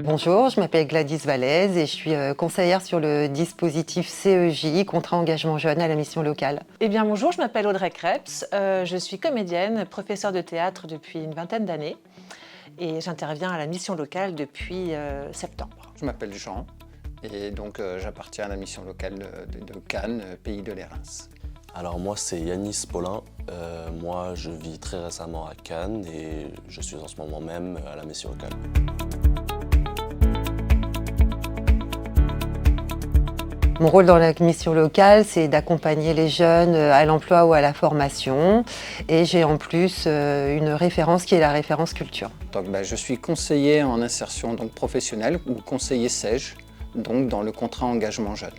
Bonjour, je m'appelle Gladys Vallès et je suis conseillère sur le dispositif CEJ, Contrat Engagement Jeune à la mission locale. Eh bien bonjour, je m'appelle Audrey Krebs, je suis comédienne, professeure de théâtre depuis une vingtaine d'années et j'interviens à la mission locale depuis septembre. Je m'appelle Jean et donc j'appartiens à la mission locale de Cannes, pays de l'Érins. Alors moi c'est Yanis Paulin, moi je vis très récemment à Cannes et je suis en ce moment même à la mission locale. Mon rôle dans la mission locale, c'est d'accompagner les jeunes à l'emploi ou à la formation. Et j'ai en plus une référence qui est la référence culture. Donc, je suis conseiller en insertion professionnelle ou conseiller CEJ, donc dans le contrat engagement jeune.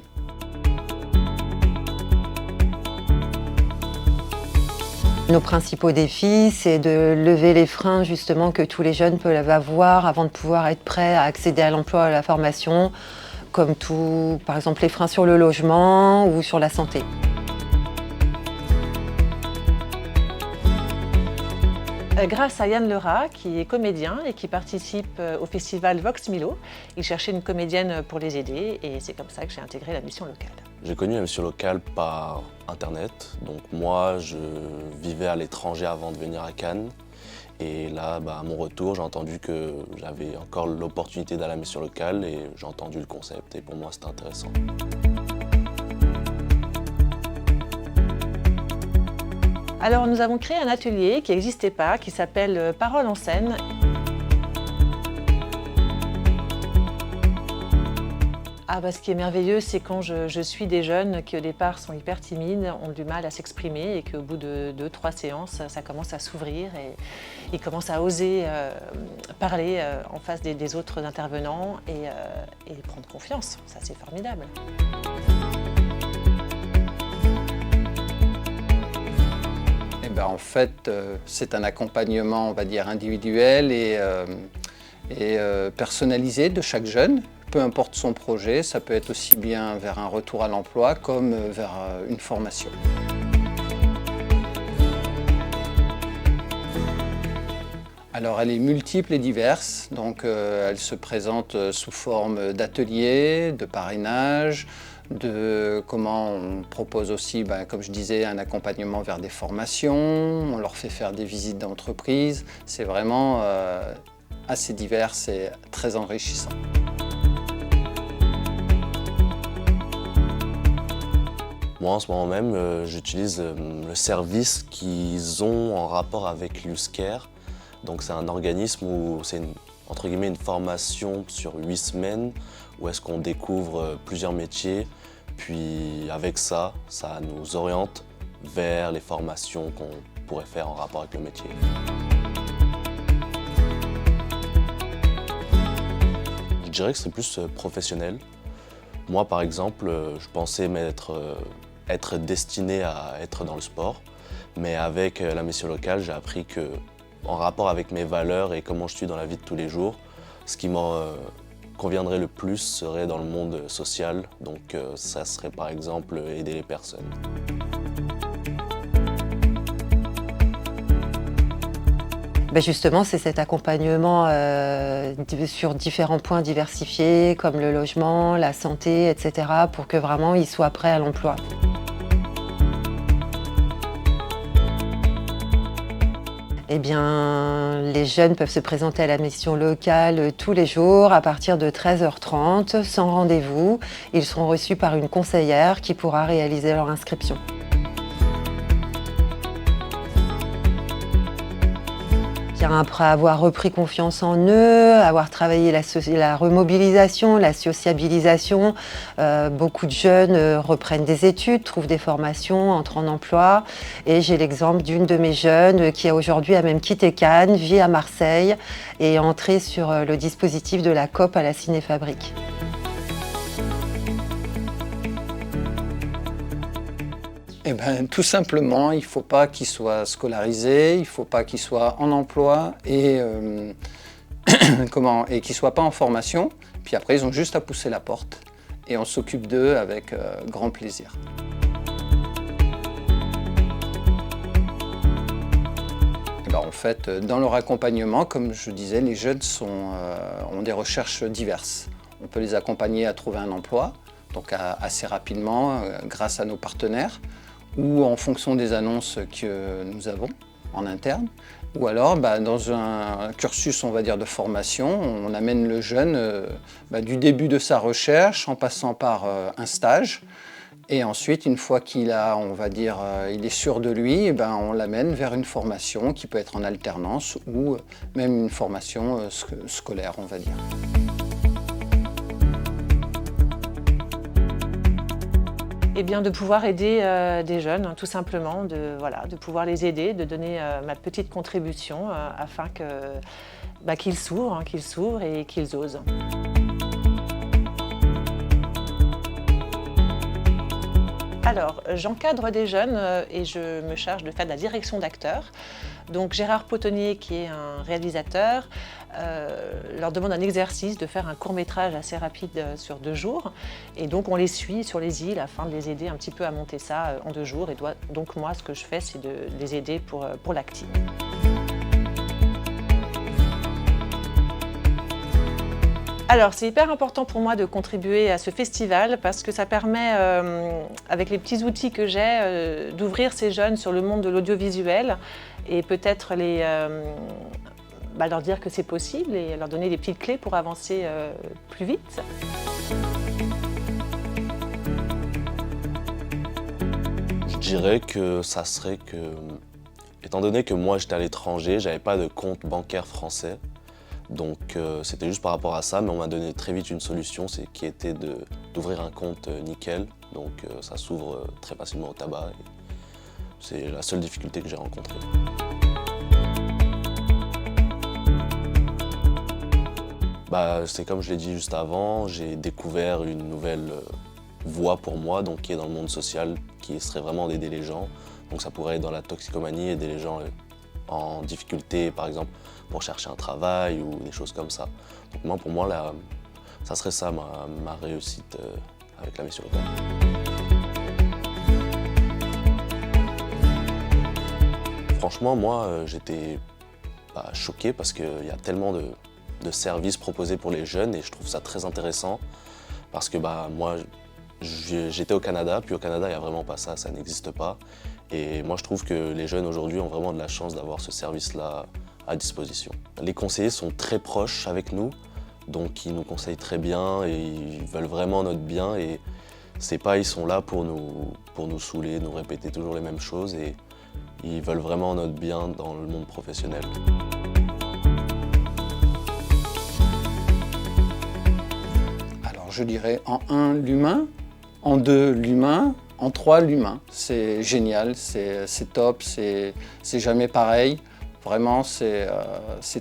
Nos principaux défis, c'est de lever les freins justement que tous les jeunes peuvent avoir avant de pouvoir être prêts à accéder à l'emploi ou à la formation, comme tout, par exemple les freins sur le logement ou sur la santé. Grâce à Yann Lerat, qui est comédien et qui participe au festival Vox Milo, il cherchait une comédienne pour les aider et c'est comme ça que j'ai intégré la mission locale. J'ai connu la mission locale par internet, donc moi je vivais à l'étranger avant de venir à Cannes. Et là, à mon retour, j'ai entendu que j'avais encore l'opportunité d'aller à la mission locale et j'ai entendu le concept et pour moi c'était intéressant. Alors nous avons créé un atelier qui n'existait pas, qui s'appelle Parole en scène. Ce qui est merveilleux, c'est quand je suis des jeunes qui au départ sont hyper timides, ont du mal à s'exprimer et qu'au bout de 2-3 séances, ça commence à s'ouvrir et ils commencent à oser parler en face des autres intervenants et prendre confiance. Ça, c'est formidable. En fait, c'est un accompagnement, on va dire, individuel et personnalisé de chaque jeune. Peu importe son projet, ça peut être aussi bien vers un retour à l'emploi comme vers une formation. Alors elle est multiple et diverse, donc elle se présente sous forme d'ateliers, de parrainage, de comment on propose aussi, comme je disais, un accompagnement vers des formations, on leur fait faire des visites d'entreprise. C'est vraiment assez divers et très enrichissant. Moi, en ce moment même, j'utilise le service qu'ils ont en rapport avec l'USCARE. Donc, c'est un organisme où c'est entre guillemets une formation sur 8 semaines où est-ce qu'on découvre plusieurs métiers. Puis, avec ça, ça nous oriente vers les formations qu'on pourrait faire en rapport avec le métier. Je dirais que c'est plus professionnel. Moi, par exemple, je pensais être destiné à être dans le sport, mais avec la mission locale, j'ai appris que, en rapport avec mes valeurs et comment je suis dans la vie de tous les jours, ce qui me conviendrait le plus serait dans le monde social, donc ça serait par exemple aider les personnes. Justement, c'est cet accompagnement sur différents points diversifiés, comme le logement, la santé, etc., pour que vraiment ils soient prêts à l'emploi. Eh bien, les jeunes peuvent se présenter à la mission locale tous les jours à partir de 13h30, sans rendez-vous. Ils seront reçus par une conseillère qui pourra réaliser leur inscription. Après avoir repris confiance en eux, avoir travaillé la remobilisation, la sociabilisation, beaucoup de jeunes reprennent des études, trouvent des formations, entrent en emploi. Et j'ai l'exemple d'une de mes jeunes qui aujourd'hui a même quitté Cannes, vit à Marseille et est entrée sur le dispositif de la COP à la Cinéfabrique. Tout simplement, il ne faut pas qu'ils soient scolarisés, il ne faut pas qu'ils soient en emploi et qu'ils ne soient pas en formation. Puis après, ils ont juste à pousser la porte et on s'occupe d'eux avec grand plaisir. en fait, dans leur accompagnement, comme je disais, les jeunes ont des recherches diverses. On peut les accompagner à trouver un emploi, donc assez rapidement, grâce à nos partenaires, ou en fonction des annonces que nous avons en interne. Ou alors, dans un cursus, on va dire, de formation, on amène le jeune du début de sa recherche, en passant par un stage. Et ensuite, une fois qu'il a, on va dire, il est sûr de lui, on l'amène vers une formation qui peut être en alternance ou même une formation scolaire, on va dire. Eh bien, de pouvoir aider des jeunes, tout simplement, de pouvoir les aider, de donner ma petite contribution afin qu'ils s'ouvrent et qu'ils osent. Alors, j'encadre des jeunes et je me charge de faire de la direction d'acteurs. Donc Gérard Potonnier, qui est un réalisateur, leur demande un exercice de faire un court-métrage assez rapide sur 2 jours. Et donc on les suit sur les îles afin de les aider un petit peu à monter ça en 2 jours. Et donc moi, ce que je fais, c'est de les aider pour l'acting. Alors, c'est hyper important pour moi de contribuer à ce festival parce que ça permet, avec les petits outils que j'ai, d'ouvrir ces jeunes sur le monde de l'audiovisuel et peut-être leur dire que c'est possible et leur donner des petites clés pour avancer plus vite. Je dirais que ça serait que, étant donné que moi j'étais à l'étranger, j'avais pas de compte bancaire français. Donc c'était juste par rapport à ça, mais on m'a donné très vite une solution, qui était d'ouvrir un compte nickel. Donc ça s'ouvre très facilement au tabac. C'est la seule difficulté que j'ai rencontrée. C'est comme je l'ai dit juste avant, j'ai découvert une nouvelle voie pour moi, donc qui est dans le monde social, qui serait vraiment d'aider les gens. Donc ça pourrait être dans la toxicomanie, aider les gens en difficulté, par exemple, pour chercher un travail ou des choses comme ça. Donc pour moi, ça serait ça ma réussite avec la mission locale. Franchement, moi, j'étais choqué parce qu'il y a tellement de services proposés pour les jeunes et je trouve ça très intéressant parce que moi, j'étais au Canada, puis au Canada, il n'y a vraiment pas ça, ça n'existe pas. Et moi, je trouve que les jeunes aujourd'hui ont vraiment de la chance d'avoir ce service-là à disposition. Les conseillers sont très proches avec nous, donc ils nous conseillent très bien et ils veulent vraiment notre bien. Et ils sont là pour nous saouler, nous répéter toujours les mêmes choses et ils veulent vraiment notre bien dans le monde professionnel. Alors je dirais en 1, l'humain, en 2, l'humain, en 3, l'humain. C'est génial, c'est top, c'est jamais pareil. Vraiment, c'est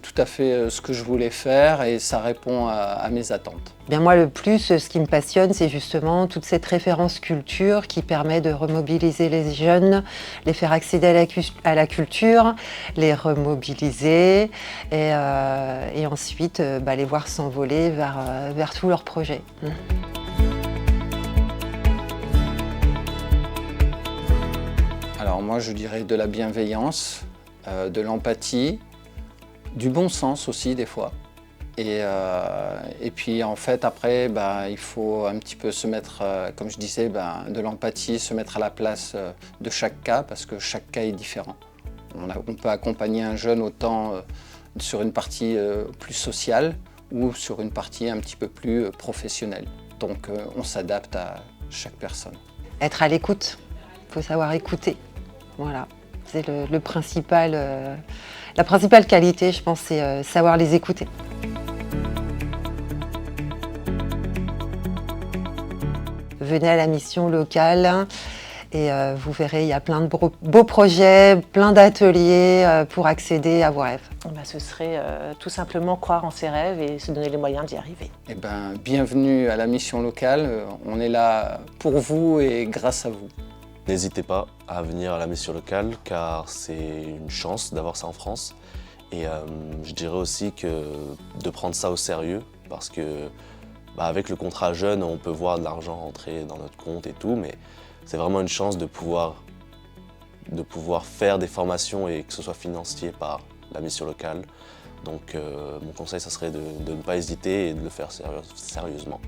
tout à fait ce que je voulais faire et ça répond à mes attentes. Bien moi, le plus, ce qui me passionne, c'est justement toute cette référence culture qui permet de remobiliser les jeunes, les faire accéder à la culture, les remobiliser et ensuite les voir s'envoler vers tous leurs projets. Alors moi, je dirais de la bienveillance, de l'empathie, du bon sens aussi des fois. Et puis en fait après, il faut un petit peu se mettre, comme je disais, de l'empathie, se mettre à la place de chaque cas parce que chaque cas est différent. On peut accompagner un jeune autant sur une partie plus sociale ou sur une partie un petit peu plus professionnelle. Donc on s'adapte à chaque personne. Être à l'écoute, il faut savoir écouter. Voilà, c'est la principale qualité, je pense, c'est savoir les écouter. Venez à la mission locale et vous verrez, il y a plein de beaux projets, plein d'ateliers pour accéder à vos rêves. Ce serait tout simplement croire en ses rêves et se donner les moyens d'y arriver. Bienvenue à la mission locale, on est là pour vous et grâce à vous. N'hésitez pas à venir à la mission locale car c'est une chance d'avoir ça en France. Et je dirais aussi de prendre ça au sérieux parce que avec le contrat jeune, on peut voir de l'argent rentrer dans notre compte et tout, mais c'est vraiment une chance de pouvoir faire des formations et que ce soit financé par la mission locale. Donc mon conseil, ça serait de ne pas hésiter et de le faire sérieusement.